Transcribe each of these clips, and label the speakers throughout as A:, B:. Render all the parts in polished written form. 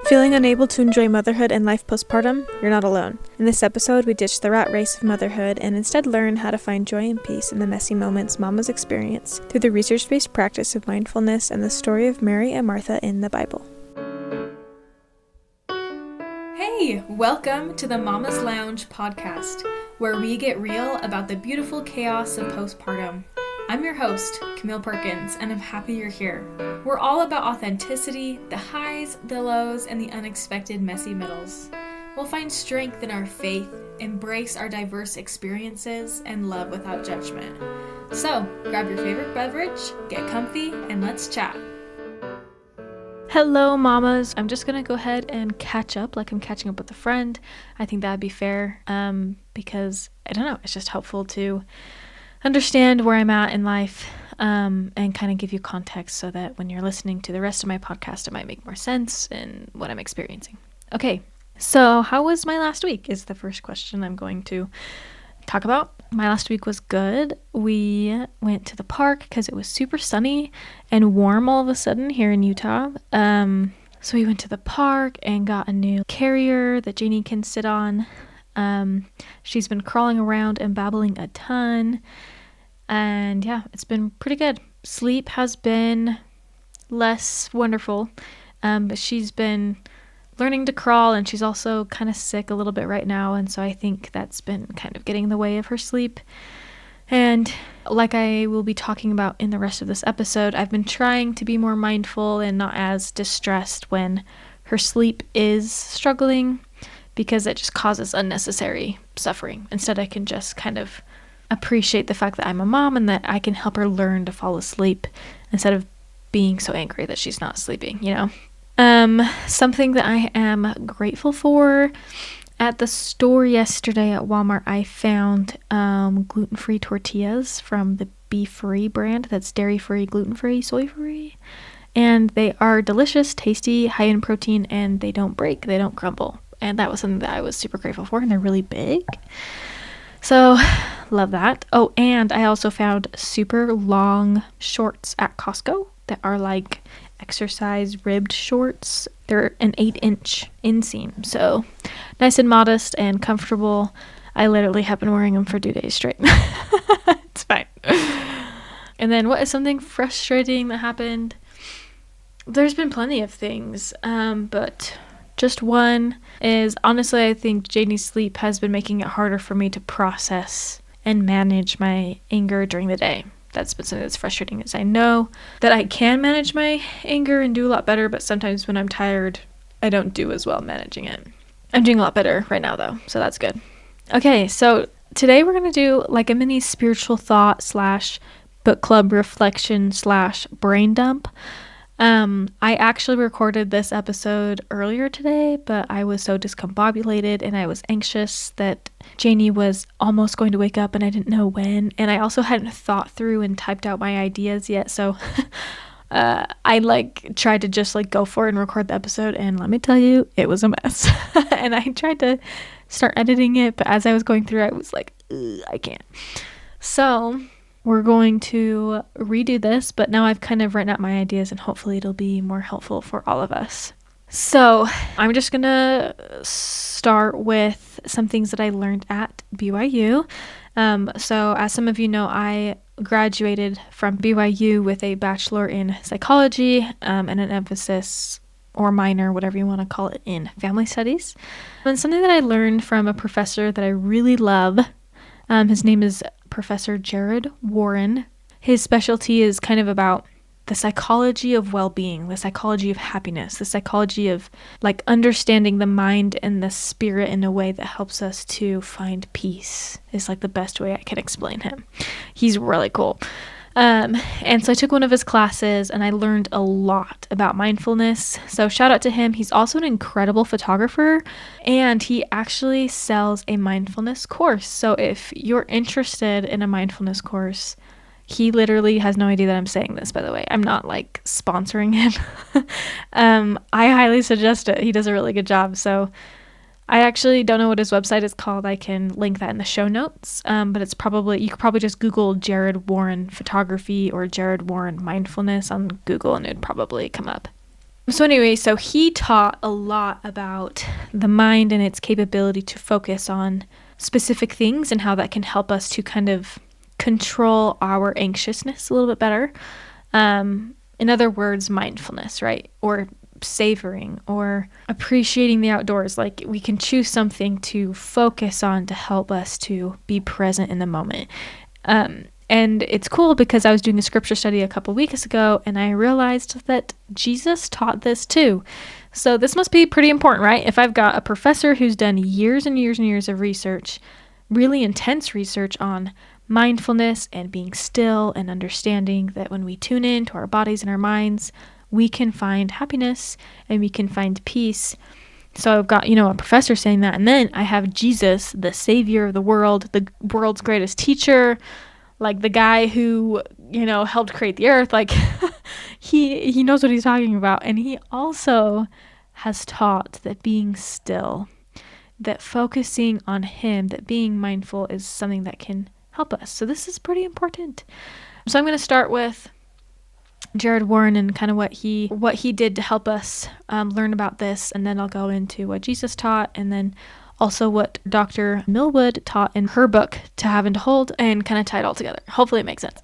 A: Feeling unable to enjoy motherhood and life postpartum? You're not alone. In this episode, we ditch the rat race of motherhood and instead learn how to find joy and peace in the messy moments mamas experience through the research-based practice of mindfulness and the story of Mary and Martha in the Bible.
B: Hey, welcome to the Mommas Lounge podcast, where we get real about the beautiful chaos of postpartum. I'm your host, Camille Perkins, and I'm happy you're here. We're all about authenticity, the highs, the lows, and the unexpected messy middles. We'll find strength in our faith, embrace our diverse experiences, and love without judgment. So, grab your favorite beverage, get comfy, and let's chat.
A: Hello, mamas. I'm just going to go ahead and catch up like I'm catching up with a friend. I think that'd be fair because, I don't know, it's just helpful to understand where I'm at in life and kind of give you context so that when you're listening to the rest of my podcast, it might make more sense in what I'm experiencing. Okay, so how was my last week is the first question I'm going to talk about. My last week was good. We went to the park because it was super sunny and warm all of a sudden here in Utah. So we went to the park and got a new carrier that Janie can sit on. She's been crawling around and babbling a ton. And yeah, it's been pretty good. Sleep has been less wonderful, but she's been learning to crawl, and she's also kind of sick a little bit right now, and so I think that's been kind of getting in the way of her sleep. And like I will be talking about in the rest of this episode, I've been trying to be more mindful and not as distressed when her sleep is struggling, because it just causes unnecessary suffering. Instead, I can just kind of appreciate the fact that I'm a mom and that I can help her learn to fall asleep instead of being so angry that she's not sleeping, you know? Something that I am grateful for, at the store yesterday at Walmart, I found gluten-free tortillas from the Be Free brand. That's dairy-free, gluten-free, soy-free. And they are delicious, tasty, high in protein, and they don't break, they don't crumble. And that was something that I was super grateful for, and they're really big. So, love that. Oh, and I also found super long shorts at Costco that are like exercise ribbed shorts. They're an 8-inch inseam, so nice and modest and comfortable. I literally have been wearing them for 2 days straight. It's fine. And then what is something frustrating that happened? There's been plenty of things, but just one is, honestly, I think Janie's sleep has been making it harder for me to process and manage my anger during the day. That's been something that's frustrating, is I know that I can manage my anger and do a lot better, but sometimes when I'm tired, I don't do as well managing it. I'm doing a lot better right now, though, so that's good. Okay, so today we're going to do like a mini spiritual thought / book club reflection / brain dump. I actually recorded this episode earlier today, but I was so discombobulated and I was anxious that Janie was almost going to wake up and I didn't know when. And I also hadn't thought through and typed out my ideas yet. So, I tried to just go for it and record the episode. And let me tell you, it was a mess. And I tried to start editing it, but as I was going through, I was like, I can't. So we're going to redo this, but now I've kind of written out my ideas and hopefully it'll be more helpful for all of us. So I'm just going to start with some things that I learned at BYU. So as some of you know, I graduated from BYU with a bachelor in psychology and an emphasis or minor, whatever you want to call it, in family studies. And something that I learned from a professor that I really love, his name is Professor Jared Warren. His specialty is kind of about the psychology of well-being, the psychology of happiness, the psychology of understanding the mind and the spirit in a way that helps us to find peace is the best way I can explain him. He's really cool. And so I took one of his classes and I learned a lot about mindfulness. So shout out to him. He's also an incredible photographer and he actually sells a mindfulness course. So if you're interested in a mindfulness course, he literally has no idea that I'm saying this, by the way. I'm not sponsoring him. I highly suggest it. He does a really good job. So I actually don't know what his website is called. I can link that in the show notes. But it's you could probably just Google Jared Warren photography or Jared Warren mindfulness on Google and it'd probably come up. So anyway, so he taught a lot about the mind and its capability to focus on specific things and how that can help us to kind of control our anxiousness a little bit better. In other words, mindfulness, right? Or savoring or appreciating the outdoors. Like we can choose something to focus on to help us to be present in the moment. And it's cool because I was doing a scripture study a couple weeks ago and I realized that Jesus taught this too. So this must be pretty important, right? If I've got a professor who's done years and years and years of research, really intense research on mindfulness and being still and understanding that when we tune in to our bodies and our minds, we can find happiness and we can find peace. So I've got, a professor saying that. And then I have Jesus, the savior of the world's greatest teacher, like the guy who, helped create the earth. Like he knows what he's talking about. And he also has taught that being still, that focusing on him, that being mindful is something that can help us. So this is pretty important. So I'm going to start with Jared Warren and kind of what he did to help us learn about this, and then I'll go into what Jesus taught, and then also what Dr. Millwood taught in her book, To Have and to Hold, and kind of tie it all together. Hopefully it makes sense.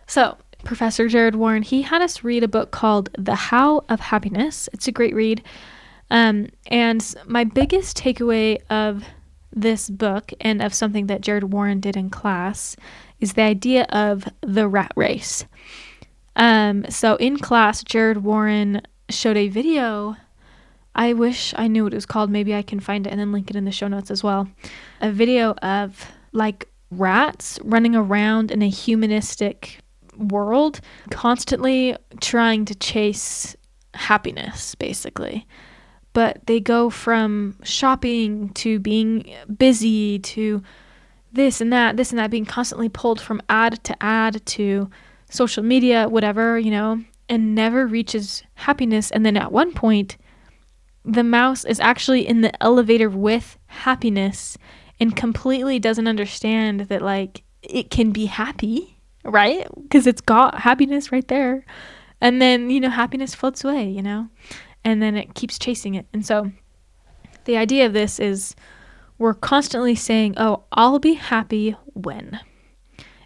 A: So Professor Jared Warren, he had us read a book called The How of Happiness. It's a great read. And my biggest takeaway of this book and of something that Jared Warren did in class is the idea of the rat race. So in class, Jared Warren showed a video. I wish I knew what it was called. Maybe I can find it and then link it in the show notes as well. A video of like rats running around in a humanistic world, constantly trying to chase happiness, basically. But they go from shopping to being busy to this and that, being constantly pulled from ad to social media, whatever, and never reaches happiness. And then at one point, the mouse is actually in the elevator with happiness and completely doesn't understand that, like, it can be happy, right? Because it's got happiness right there. And then, happiness floats away, and then it keeps chasing it. And so the idea of this is we're constantly saying, oh, I'll be happy when.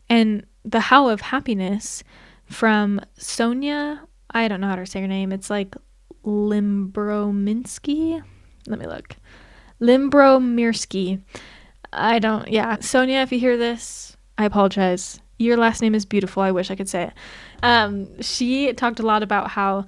A: And the how of happiness from Sonia, I don't know how to say her name. It's like Limbrominsky. Let me look. Limbromirsky. Sonia, if you hear this, I apologize. Your last name is beautiful. I wish I could say it. She talked a lot about how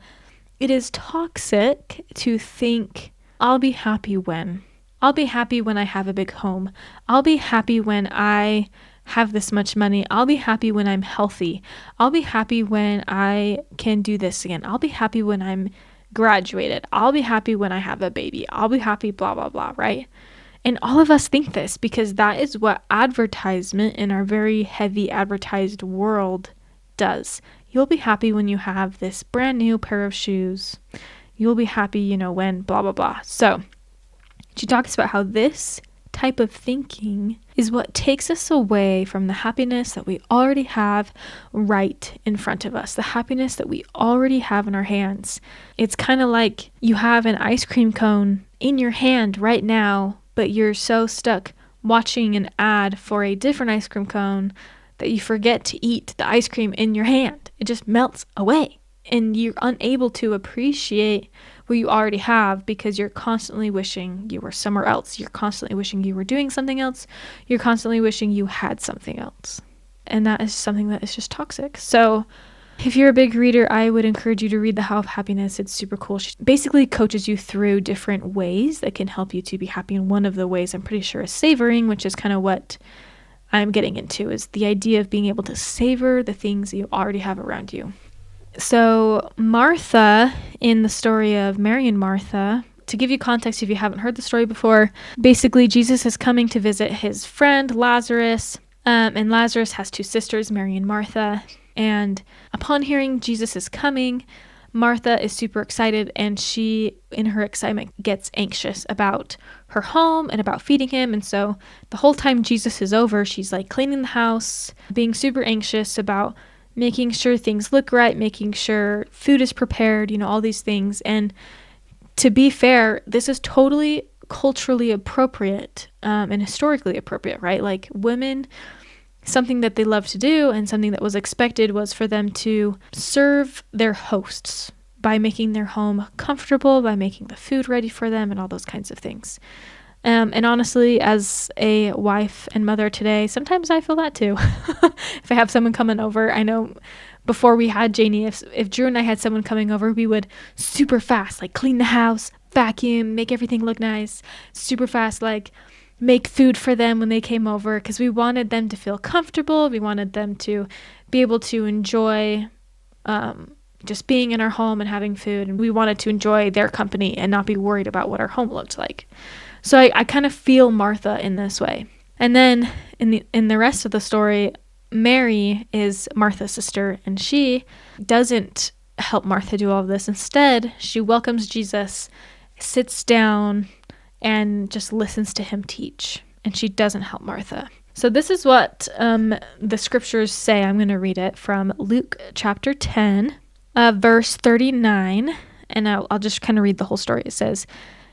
A: it is toxic to think, I'll be happy when. I'll be happy when I have a big home. I'll be happy when I have this much money. I'll be happy when I'm healthy. I'll be happy when I can do this again. I'll be happy when I'm graduated. I'll be happy when I have a baby. I'll be happy, blah, blah, blah, right? And all of us think this because that is what advertisement in our very heavy advertised world does. You'll be happy when you have this brand new pair of shoes. You'll be happy, when blah, blah, blah. So she talks about how this type of thinking is what takes us away from the happiness that we already have right in front of us, the happiness that we already have in our hands. It's kind of like you have an ice cream cone in your hand right now, but you're so stuck watching an ad for a different ice cream cone that you forget to eat the ice cream in your hand. It just melts away and you're unable to appreciate what you already have because you're constantly wishing you were somewhere else. You're constantly wishing you were doing something else. You're constantly wishing you had something else. And that is something that is just toxic. So if you're a big reader, I would encourage you to read The How of Happiness. It's super cool. She basically coaches you through different ways that can help you to be happy. And one of the ways I'm pretty sure is savoring, which is kind of what I'm getting into, is the idea of being able to savor the things that you already have around you. So Martha, in the story of Mary and Martha, to give you context if you haven't heard the story before, basically Jesus is coming to visit his friend Lazarus, and Lazarus has two sisters, Mary and Martha. And upon hearing Jesus is coming, Martha is super excited, and she, in her excitement, gets anxious about her home and about feeding him. And so the whole time Jesus is over, she's like cleaning the house, being super anxious about making sure things look right, making sure food is prepared, all these things. And to be fair, this is totally culturally appropriate and historically appropriate, right? Like women, something that they love to do and something that was expected was for them to serve their hosts by making their home comfortable, by making the food ready for them and all those kinds of things. And honestly, as a wife and mother today, sometimes I feel that too. If I have someone coming over, I know before we had Janie, if Drew and I had someone coming over, we would super fast, like clean the house, vacuum, make everything look nice, super fast, like make food for them when they came over, because we wanted them to feel comfortable. We wanted them to be able to enjoy just being in our home and having food. And we wanted to enjoy their company and not be worried about what our home looked like. So I kind of feel Martha in this way. And then in the rest of the story, Mary is Martha's sister, and she doesn't help Martha do all of this. Instead, she welcomes Jesus, sits down, and just listens to him teach. And she doesn't help Martha. So this is what the scriptures say. I'm going to read it from Luke chapter 10, verse 39. And I'll just kind of read the whole story. It says,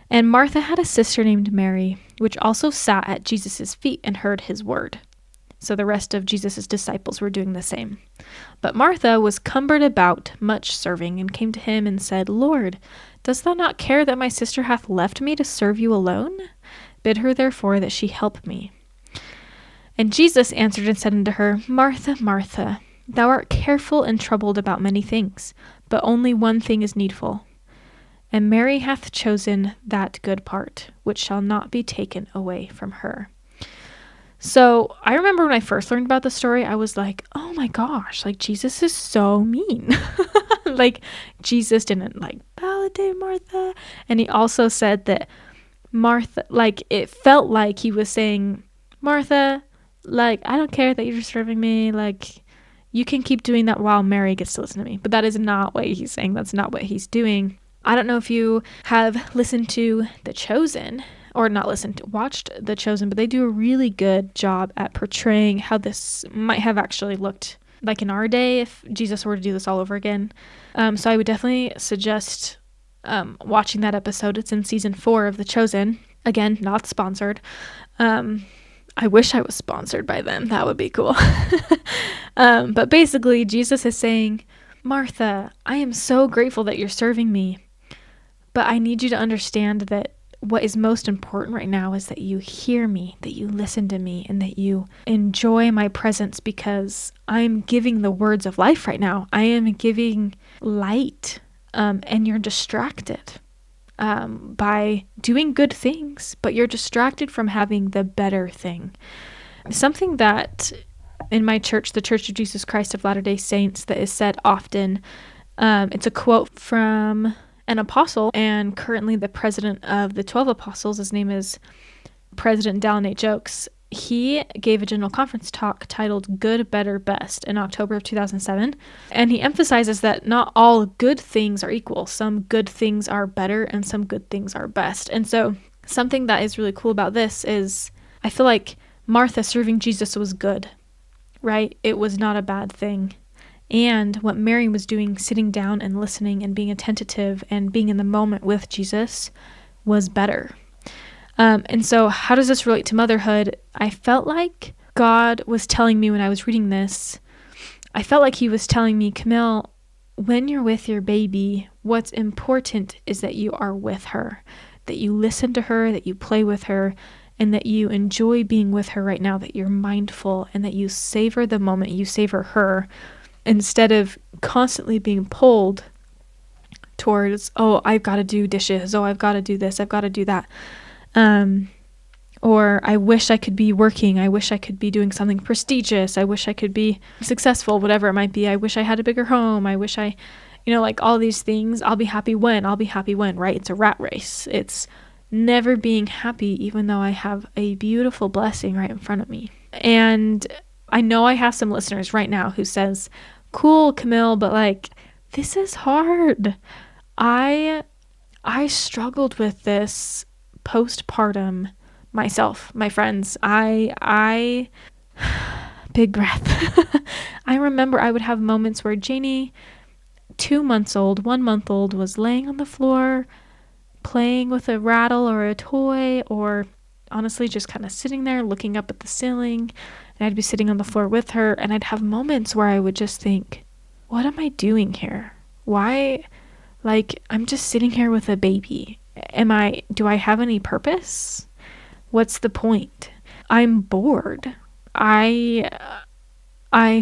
A: "And Martha had a sister named Mary, which also sat at Jesus' feet and heard his word." So the rest of Jesus' disciples were doing the same. "But Martha was cumbered about much serving, and came to him and said, Lord, dost thou not care that my sister hath left me to serve you alone? Bid her therefore that she help me. And Jesus answered and said unto her, Martha, Martha, thou art careful and troubled about many things, but only one thing is needful. And Mary hath chosen that good part, which shall not be taken away from her." So I remember when I first learned about the story, I was like, oh my gosh, like Jesus is so mean. Like Jesus didn't validate Martha. And he also said that Martha, it felt like he was saying, Martha, I don't care that you're serving me. You can keep doing that while Mary gets to listen to me. But that is not what he's saying. That's not what he's doing. I don't know if you have listened to The Chosen, or not watched The Chosen, but they do a really good job at portraying how this might have actually looked like in our day if Jesus were to do this all over again. So I would definitely suggest watching that episode. It's in season 4 of The Chosen. Again, not sponsored. I wish I was sponsored by them. That would be cool. But basically, Jesus is saying, Martha, I am so grateful that you're serving me, but I need you to understand that what is most important right now is that you hear me, that you listen to me, and that you enjoy my presence, because I'm giving the words of life right now. I am giving light, and you're distracted by doing good things, but you're distracted from having the better thing. Something that in my church, the Church of Jesus Christ of Latter-day Saints, that is said often, it's a quote from an apostle and currently the president of the 12 apostles. His name is President Dallin H. Oaks. He gave a general conference talk titled Good, Better, Best in October of 2007. And he emphasizes that not all good things are equal. Some good things are better and some good things are best. And so something that is really cool about this is I feel like Martha serving Jesus was good, right? It was not a bad thing. And what Mary was doing, sitting down and listening and being attentive and being in the moment with Jesus, was better. And so how does this relate to motherhood? I felt like God was telling me when I was reading this, I felt like he was telling me, Camille, when you're with your baby, what's important is that you are with her, that you listen to her, that you play with her, and that you enjoy being with her right now, that you're mindful and that you savor the moment, you savor her, instead of constantly being pulled towards, oh, I've got to do dishes, oh, I've got to do this, I've got to do that. Or I wish I could be working, I wish I could be doing something prestigious, I wish I could be successful, whatever it might be. I wish I had a bigger home, I wish I, all these things. I'll be happy when, right? It's a rat race. It's never being happy, even though I have a beautiful blessing right in front of me. And I know I have some listeners right now who says, cool, Camille, but this is hard. I struggled with this postpartum myself, my friends. I big breath. I remember I would have moments where Janie, 2 months old, 1 month old, was laying on the floor, playing with a rattle or a toy, or honestly just kind of sitting there looking up at the ceiling. And I'd be sitting on the floor with her, and I'd have moments where I would just think, what am I doing here? Why? Like, I'm just sitting here with a baby. Do I have any purpose? What's the point? I'm bored. I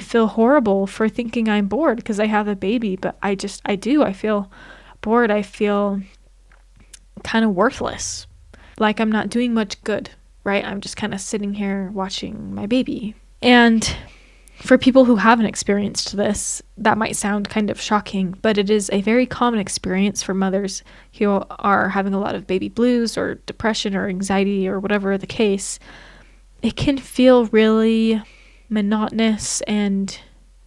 A: feel horrible for thinking I'm bored because I have a baby, but I feel bored. I feel kind of worthless. Like I'm not doing much good, right? I'm just kind of sitting here watching my baby. And for people who haven't experienced this, that might sound kind of shocking, but it is a very common experience for mothers who are having a lot of baby blues or depression or anxiety or whatever the case. It can feel really monotonous and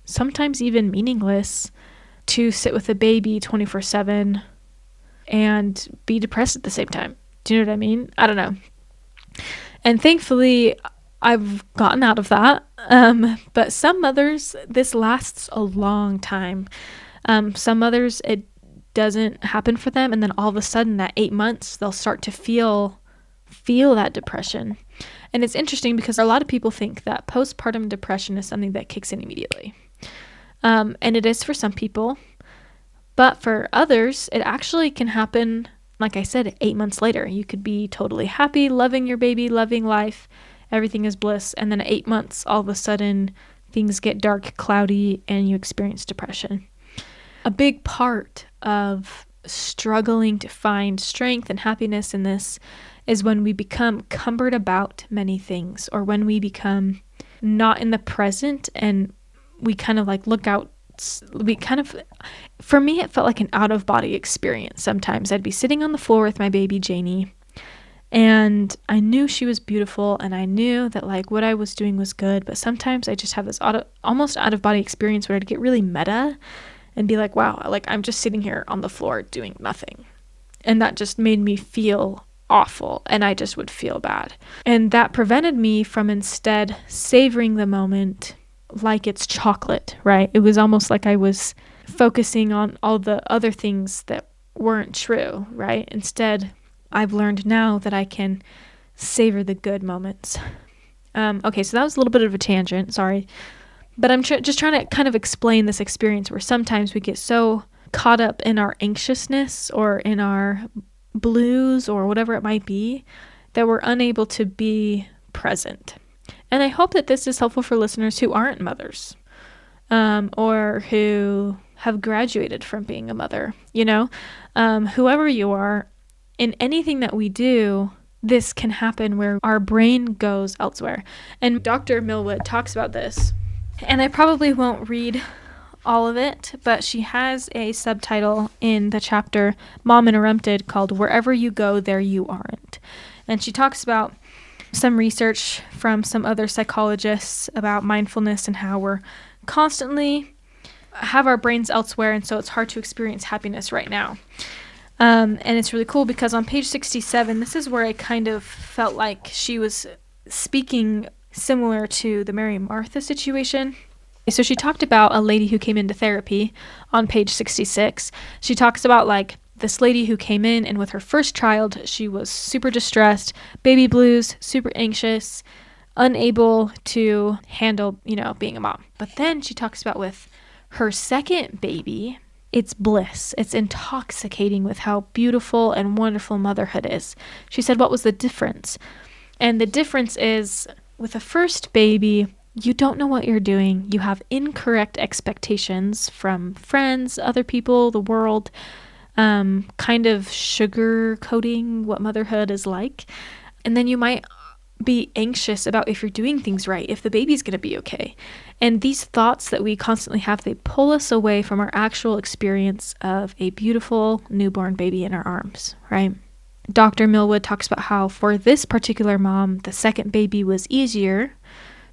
A: sometimes even meaningless to sit with a baby 24/7 and be depressed at the same time. Do you know what I mean? I don't know. And thankfully, I've gotten out of that. But some mothers, this lasts a long time. Some mothers, it doesn't happen for them. And then all of a sudden, at 8 months, they'll start to feel that depression. And it's interesting because a lot of people think that postpartum depression is something that kicks in immediately. And it is for some people. But for others, it actually can happen, like I said, 8 months later. You could be totally happy, loving your baby, loving life. Everything is bliss. And then at 8 months, all of a sudden, things get dark, cloudy, and you experience depression. A big part of struggling to find strength and happiness in this is when we become cumbered about many things, or when we become not in the present and we kind of like look out. For me, it felt like an out-of-body experience. Sometimes I'd be sitting on the floor with my baby Janie, and I knew she was beautiful, and I knew that like what I was doing was good, but sometimes I just have this almost out-of-body experience where I'd get really meta and be like, wow, like I'm just sitting here on the floor doing nothing. And that just made me feel awful, and I just would feel bad. And that prevented me from instead savoring the moment like it's chocolate, right? It was almost like I was focusing on all the other things that weren't true, right? Instead, I've learned now that I can savor the good moments. Okay, so that was a little bit of a tangent, sorry. But I'm just trying to kind of explain this experience where sometimes we get so caught up in our anxiousness or in our blues or whatever it might be that we're unable to be present. And I hope that this is helpful for listeners who aren't mothers, or who have graduated from being a mother, whoever you are, in anything that we do, this can happen where our brain goes elsewhere. And Dr. Millwood talks about this, and I probably won't read all of it, but she has a subtitle in the chapter Mom Interrupted called Wherever You Go, There You Aren't. And she talks about some research from some other psychologists about mindfulness and how we're constantly have our brains elsewhere, and so it's hard to experience happiness right now. And it's really cool because on page 67, this is where I kind of felt like she was speaking similar to the Mary and Martha situation. So she talked about a lady who came into therapy on page 66. She talks about like this lady who came in, and with her first child, she was super distressed, baby blues, super anxious, unable to handle, being a mom. But then she talks about with her second baby, it's bliss. It's intoxicating with how beautiful and wonderful motherhood is. She said, what was the difference? And the difference is with a first baby, you don't know what you're doing. You have incorrect expectations from friends, other people, the world, kind of sugar coating what motherhood is like. And then you might be anxious about if you're doing things right, if the baby's going to be okay. And these thoughts that we constantly have, they pull us away from our actual experience of a beautiful newborn baby in our arms, right? Dr. Millwood talks about how for this particular mom, the second baby was easier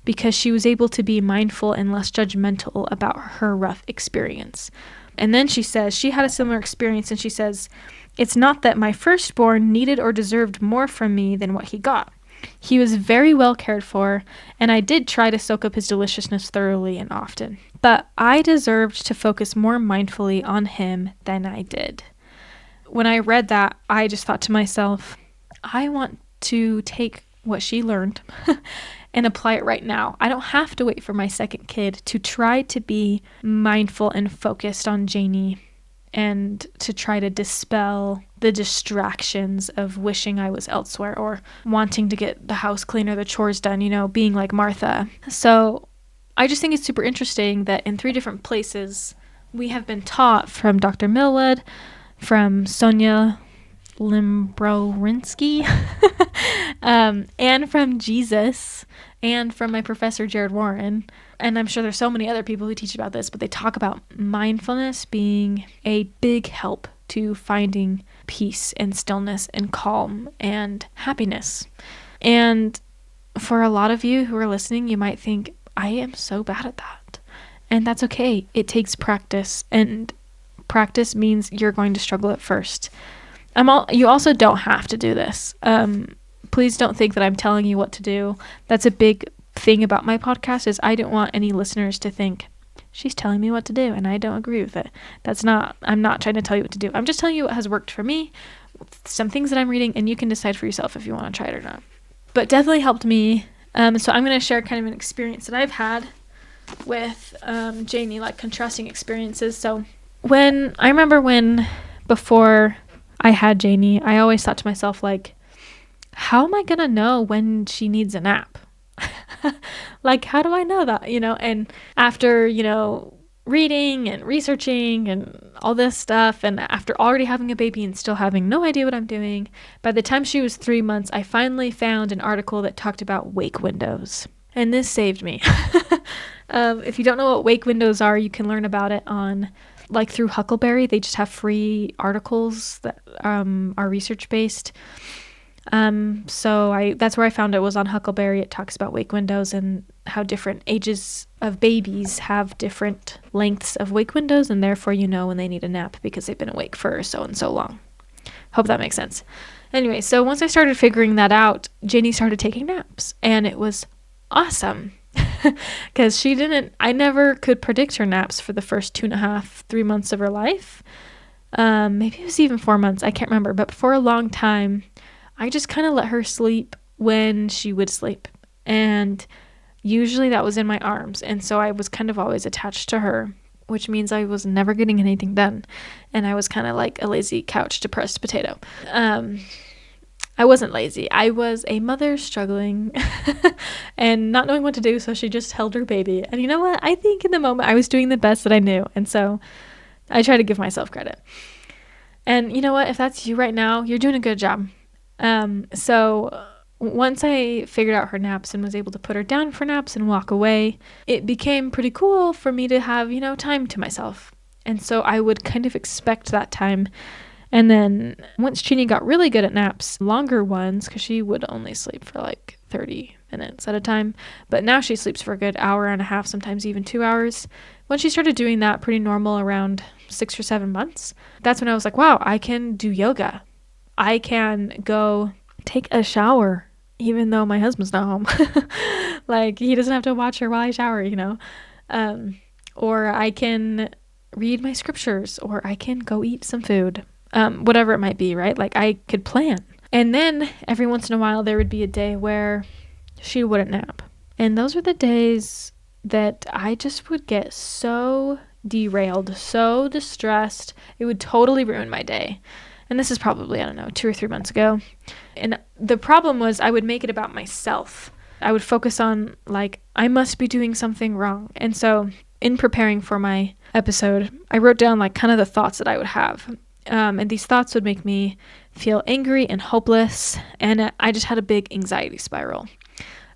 A: because she was able to be mindful and less judgmental about her rough experience. And then she says she had a similar experience, and she says, it's not that my firstborn needed or deserved more from me than what he got. He was very well cared for, and I did try to soak up his deliciousness thoroughly and often. But I deserved to focus more mindfully on him than I did. When I read that, I just thought to myself, I want to take what she learned and apply it right now. I don't have to wait for my second kid to try to be mindful and focused on Janie and to try to dispel the distractions of wishing I was elsewhere or wanting to get the house clean or the chores done, being like Martha. So I just think it's super interesting that in 3 different places we have been taught from Dr. Millwood, from Sonia Limbrowinski, and from Jesus, and from my professor Jared Warren. And I'm sure there's so many other people who teach about this, but they talk about mindfulness being a big help to finding peace and stillness and calm and happiness. And for a lot of you who are listening, you might think, I am so bad at that. And that's okay. It takes practice, and practice means you're going to struggle at first. You also don't have to do this. Please don't think that I'm telling you what to do. That's a big thing about my podcast, is I don't want any listeners to think she's telling me what to do, and I don't agree with it. I'm not trying to tell you what to do. I'm just telling you what has worked for me, some things that I'm reading, and you can decide for yourself if you want to try it or not. But definitely helped me. So I'm going to share kind of an experience that I've had with Janie, like contrasting experiences. So I remember before I had Janie, I always thought to myself, like, how am I going to know when she needs a nap? Like, how do I know that, And after, reading and researching and all this stuff, and after already having a baby and still having no idea what I'm doing, by the time she was 3 months, I finally found an article that talked about wake windows. And this saved me. If you don't know what wake windows are, you can learn about it through Huckleberry. They just have free articles that are research-based. So that's where I found it, was on Huckleberry. It talks about wake windows and how different ages of babies have different lengths of wake windows, and therefore when they need a nap because they've been awake for so and so long. Hope that makes sense. Anyway, so once I started figuring that out, Janie started taking naps, and it was awesome. Because I never could predict her naps for the first 2.5-3 months of her life. Maybe it was even 4 months, I can't remember, but for a long time, I just kind of let her sleep when she would sleep. And usually that was in my arms. And so I was kind of always attached to her, which means I was never getting anything done. And I was kind of like a lazy couch depressed potato. I wasn't lazy. I was a mother struggling and not knowing what to do. So she just held her baby. And you know what? I think in the moment I was doing the best that I knew. And so I try to give myself credit. And you know what? If that's you right now, you're doing a good job. So once I figured out her naps and was able to put her down for naps and walk away, it became pretty cool for me to have, time to myself. And so I would kind of expect that time. And then once Jeannie got really good at naps, longer ones, because she would only sleep for like 30 minutes at a time, but now she sleeps for a good hour and a half, sometimes even 2 hours. When she started doing that pretty normal around 6 or 7 months, that's when I was like, wow, I can do yoga. I can go take a shower, even though my husband's not home. Like, he doesn't have to watch her while I shower, or I can read my scriptures, or I can go eat some food, whatever it might be, right? Like, I could plan. And then every once in a while, there would be a day where she wouldn't nap. And those were the days that I just would get so derailed, so distressed. It would totally ruin my day. And this is probably, 2 or 3 months ago. And the problem was I would make it about myself. I would focus on, like, I must be doing something wrong. And so in preparing for my episode, I wrote down, like, kind of the thoughts that I would have. And these thoughts would make me feel angry and hopeless. And I just had a big anxiety spiral.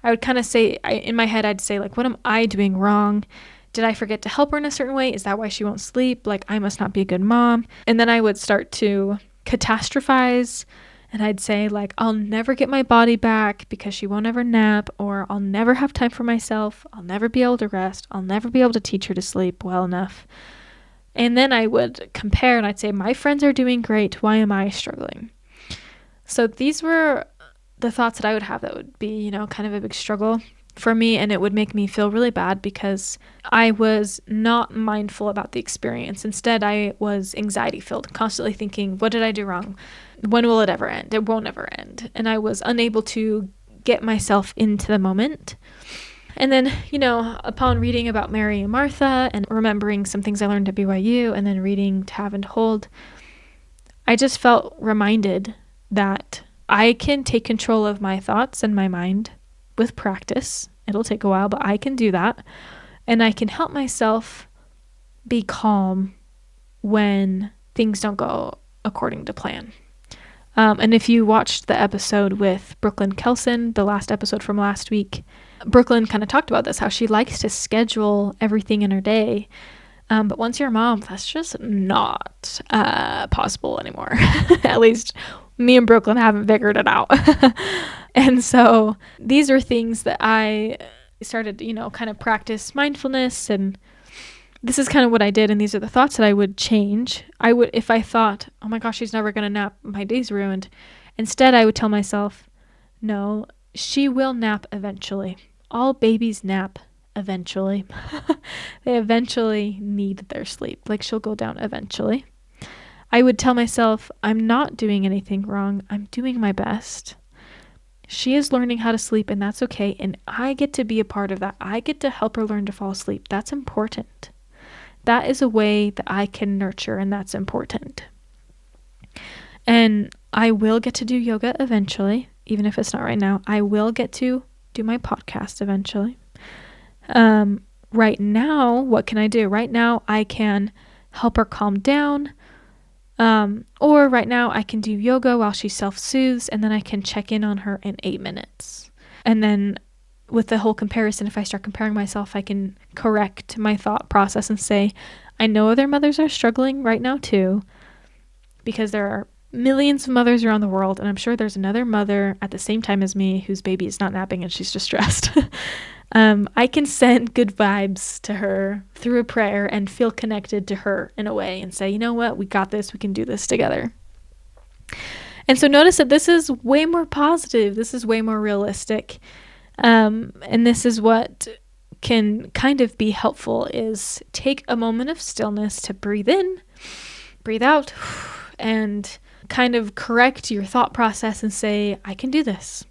A: I would kind of say, in my head, I'd say, like, what am I doing wrong? Did I forget to help her in a certain way? Is that why she won't sleep? Like, I must not be a good mom. And then I would start to catastrophize, and I'd say, like, I'll never get my body back because she won't ever nap, or I'll never have time for myself. I'll never be able to rest. I'll never be able to teach her to sleep well enough. And then I would compare, and I'd say, my friends are doing great. Why am I struggling? So these were the thoughts that I would have that would be, kind of a big struggle for me, and it would make me feel really bad because I was not mindful about the experience. Instead, I was anxiety filled, constantly thinking, what did I do wrong? When will it ever end? It won't ever end. And I was unable to get myself into the moment. And then, upon reading about Mary and Martha and remembering some things I learned at BYU and then reading To Have and to Hold, I just felt reminded that I can take control of my thoughts and my mind with practice. It'll take a while, but I can do that. And I can help myself be calm when things don't go according to plan. And if you watched the episode with Brooklyn Kelson, the last episode from last week, Brooklyn kind of talked about this, how she likes to schedule everything in her day. But once you're a mom, that's just not possible anymore. At least me and Brooklyn haven't figured it out. And so these are things that I started, kind of practice mindfulness, and this is kind of what I did, and these are the thoughts that I would change. If I thought, oh my gosh, she's never going to nap, my day's ruined. Instead, I would tell myself, no, she will nap eventually. All babies nap eventually. They eventually need their sleep. Like, she'll go down eventually. I would tell myself, I'm not doing anything wrong. I'm doing my best. She is learning how to sleep, and that's okay. And I get to be a part of that. I get to help her learn to fall asleep. That's important. That is a way that I can nurture, and that's important. And I will get to do yoga eventually, even if it's not right now. I will get to do my podcast eventually. Right now, what can I do? Right now, I can help her calm down. Or right now, I can do yoga while she self-soothes, and then I can check in on her in 8 minutes. And then with the whole comparison, if I start comparing myself, I can correct my thought process and say, I know other mothers are struggling right now too, because there are millions of mothers around the world, and I'm sure there's another mother at the same time as me whose baby is not napping and she's distressed. I can send good vibes to her through a prayer and feel connected to her in a way and say, you know what, we got this, we can do this together. And so notice that this is way more positive, this is way more realistic. And this is what can kind of be helpful, is take a moment of stillness to breathe in, breathe out, and kind of correct your thought process and say, I can do this.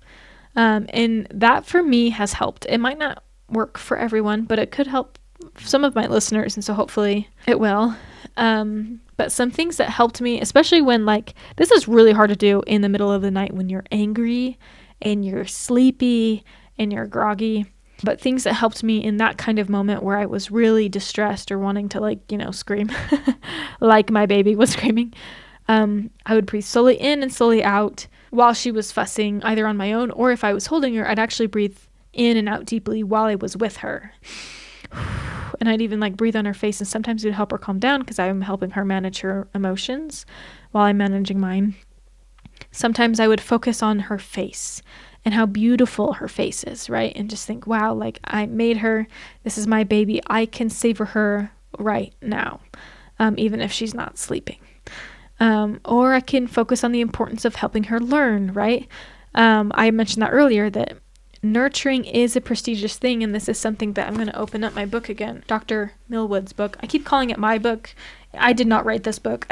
A: And that for me has helped. It might not work for everyone, but it could help some of my listeners, and so hopefully it will. But some things that helped me, especially when this is really hard to do in the middle of the night when you're angry and you're sleepy and you're groggy. But things that helped me in that kind of moment where I was really distressed or wanting to scream like my baby was screaming, I would breathe slowly in and slowly out while she was fussing, either on my own, or if I was holding her, I'd actually breathe in and out deeply while I was with her. And I'd even breathe on her face, and sometimes it would help her calm down because I'm helping her manage her emotions while I'm managing mine. Sometimes I would focus on her face and how beautiful her face is, right? And just think, wow, I made her, this is my baby, I can savor her right now, even if she's not sleeping. Or I can focus on the importance of helping her learn, right? I mentioned that earlier, that nurturing is a prestigious thing, and this is something that I'm going to open up my book again, Dr. Millwood's book. I keep calling it my book. I did not write this book.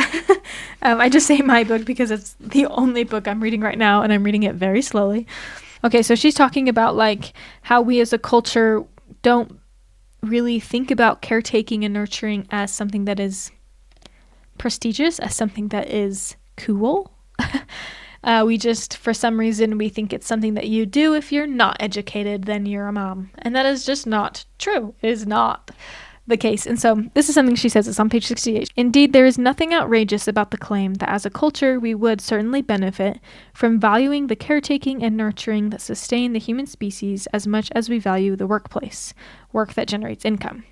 A: I just say my book because it's the only book I'm reading right now, and I'm reading it very slowly. Okay, so she's talking about how we as a culture don't really think about caretaking and nurturing as something that is prestigious, as something that is cool. We just, for some reason, we think it's something that you do if you're not educated, then you're a mom. And that is just not true. It is not the case. And so this is something she says. It's on page 68. Indeed, there is nothing outrageous about the claim that as a culture, we would certainly benefit from valuing the caretaking and nurturing that sustain the human species as much as we value the workplace, work that generates income.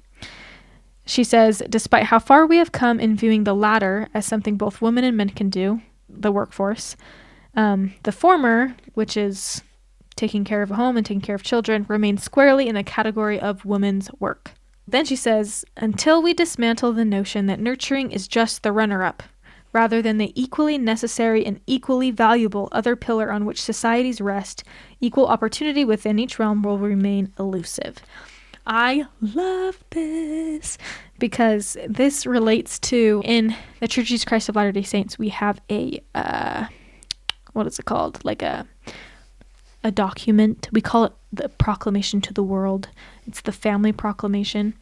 A: She says, despite how far we have come in viewing the latter as something both women and men can do, the workforce, the former, which is taking care of a home and taking care of children, remains squarely in the category of women's work. Then she says, until we dismantle the notion that nurturing is just the runner-up, rather than the equally necessary and equally valuable other pillar on which societies rest. Equal opportunity within each realm will remain elusive. I love this because this relates to, in the Church of Jesus Christ of Latter-day Saints, we have a, what is it called? Like a document. We call it the Proclamation to the World. It's the Family Proclamation.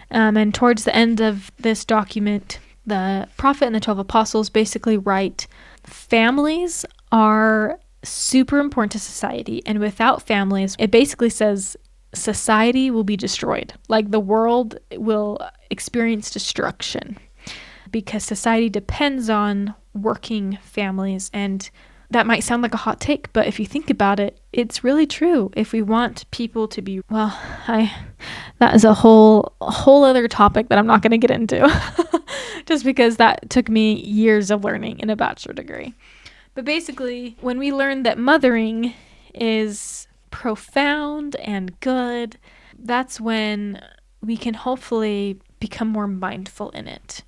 A: And towards the end of this document, the prophet and the 12 apostles basically write, families are super important to society, and without families, it basically says society will be destroyed. Like the world will experience destruction because society depends on working families. And that might sound like a hot take, but if you think about it, it's really true. If we want people to be, well, that is a whole other topic that I'm not going to get into just because that took me years of learning in a bachelor degree. But basically, when we learn that mothering is profound and good, that's when we can hopefully become more mindful in it.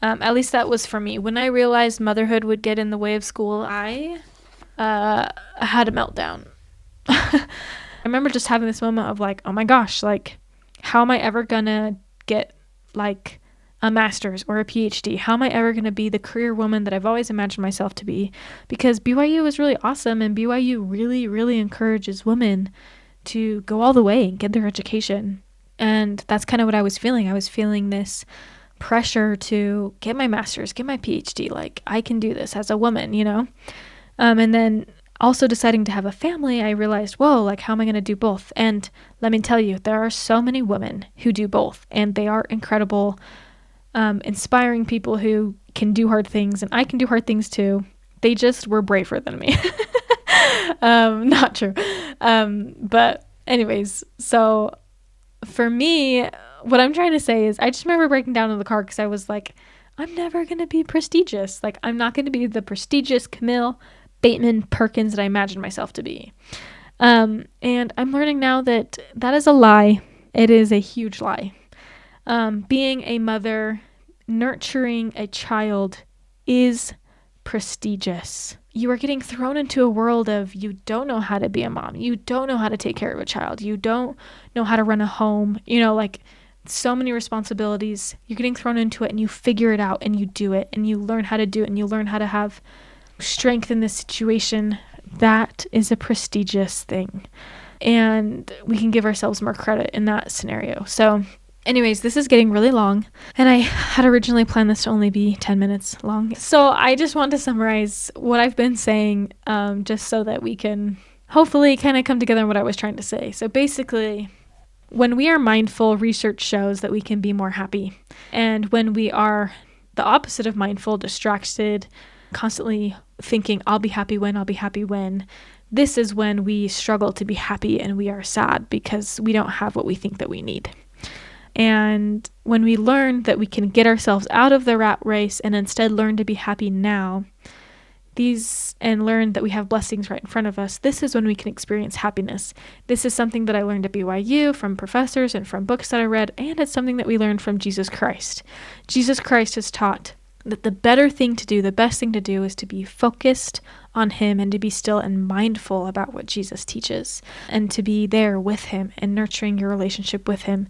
A: At least that was for me. When I realized motherhood would get in the way of school, I had a meltdown. I remember just having this moment of like, oh my gosh, like, how am I ever gonna get like a master's or a PhD? How am I ever gonna be the career woman that I've always imagined myself to be? Because BYU is really awesome, and BYU really, really encourages women to go all the way and get their education. And that's kind of what I was feeling. I was feeling this pressure to get my master's, get my PhD. Like, I can do this as a woman, you know? And then also deciding to have a family, I realized, whoa, like, how am I going to do both? And let me tell you, there are so many women who do both, and they are incredible, inspiring people who can do hard things, and I can do hard things too. They just were braver than me. Not true. But anyways, so for me, what I'm trying to say is I just remember breaking down in the car because I was like, I'm never going to be prestigious. Like, I'm not going to be the prestigious Camille Bateman Perkins that I imagined myself to be. And I'm learning now that that is a lie. It is a huge lie. Being a mother, nurturing a child is prestigious. You are getting thrown into a world of you don't know how to be a mom. You don't know how to take care of a child. You don't know how to run a home. You know, like, so many responsibilities. You're getting thrown into it and you figure it out and you do it and you learn how to do it and you learn how to have strength in this situation. That is a prestigious thing. And we can give ourselves more credit in that scenario. So anyways, this is getting really long, and I had originally planned this to only be 10 minutes long. So I just want to summarize what I've been saying, just so that we can hopefully kind of come together on what I was trying to say. So basically, when we are mindful, research shows that we can be more happy. And when we are the opposite of mindful, distracted, constantly thinking, I'll be happy when, this is when we struggle to be happy and we are sad because we don't have what we think that we need. And when we learn that we can get ourselves out of the rat race and instead learn to be happy now, and learn that we have blessings right in front of us, this is when we can experience happiness. This is something that I learned at BYU from professors and from books that I read, and it's something that we learned from Jesus Christ. Jesus Christ has taught that the better thing to do, the best thing to do, is to be focused on him and to be still and mindful about what Jesus teaches and to be there with him and nurturing your relationship with him.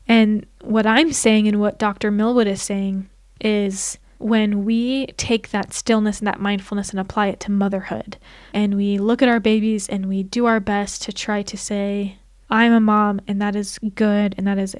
A: And what I'm saying and what Dr. Millwood is saying is, when we take that stillness and that mindfulness and apply it to motherhood, and we look at our babies and we do our best to try to say, I'm a mom and that is good and that is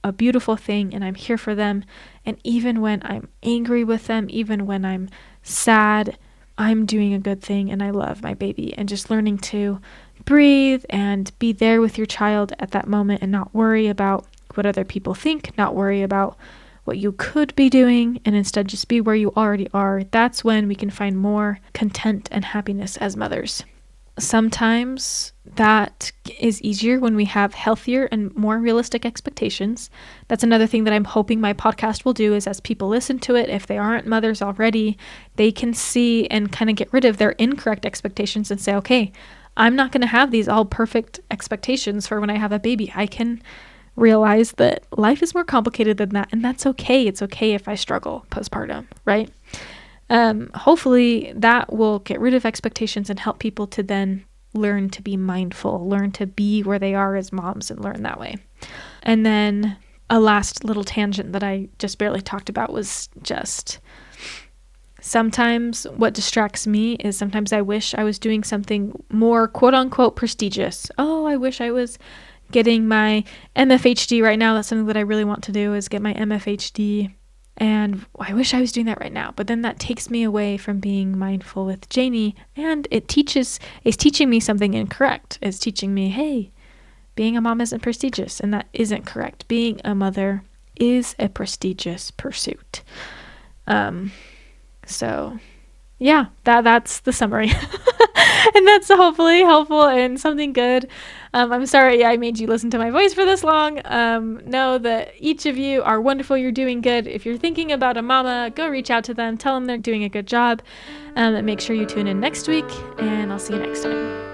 A: a beautiful thing and I'm here for them. And even when I'm angry with them, even when I'm sad, I'm doing a good thing and I love my baby. And just learning to breathe and be there with your child at that moment and not worry about what other people think, not worry about what you could be doing, and instead just be where you already are. That's when we can find more content and happiness as mothers. Sometimes that is easier when we have healthier and more realistic expectations. That's another thing that I'm hoping my podcast will do, is as people listen to it, if they aren't mothers already, they can see and kind of get rid of their incorrect expectations and say, okay, I'm not going to have these all perfect expectations for when I have a baby. I can realize that life is more complicated than that, and that's okay. It's okay if I struggle postpartum, right? Hopefully that will get rid of expectations and help people to then learn to be mindful, learn to be where they are as moms and learn that way. And then a last little tangent that I just barely talked about was just sometimes what distracts me is sometimes I wish I was doing something more quote unquote prestigious. Oh, I wish I was getting my MFHD right now. That's something that I really want to do, is get my MFHD. And I wish I was doing that right now. But then that takes me away from being mindful with Janie, and it's teaching me something incorrect. It's teaching me, hey, being a mom isn't prestigious, and that isn't correct. Being a mother is a prestigious pursuit. So yeah, that's the summary. And that's hopefully helpful and something good. I'm sorry I made you listen to my voice for this long. Know that each of you are wonderful. You're doing good. If you're thinking about a mama, go reach out to them. Tell them they're doing a good job. And make sure you tune in next week, and I'll see you next time.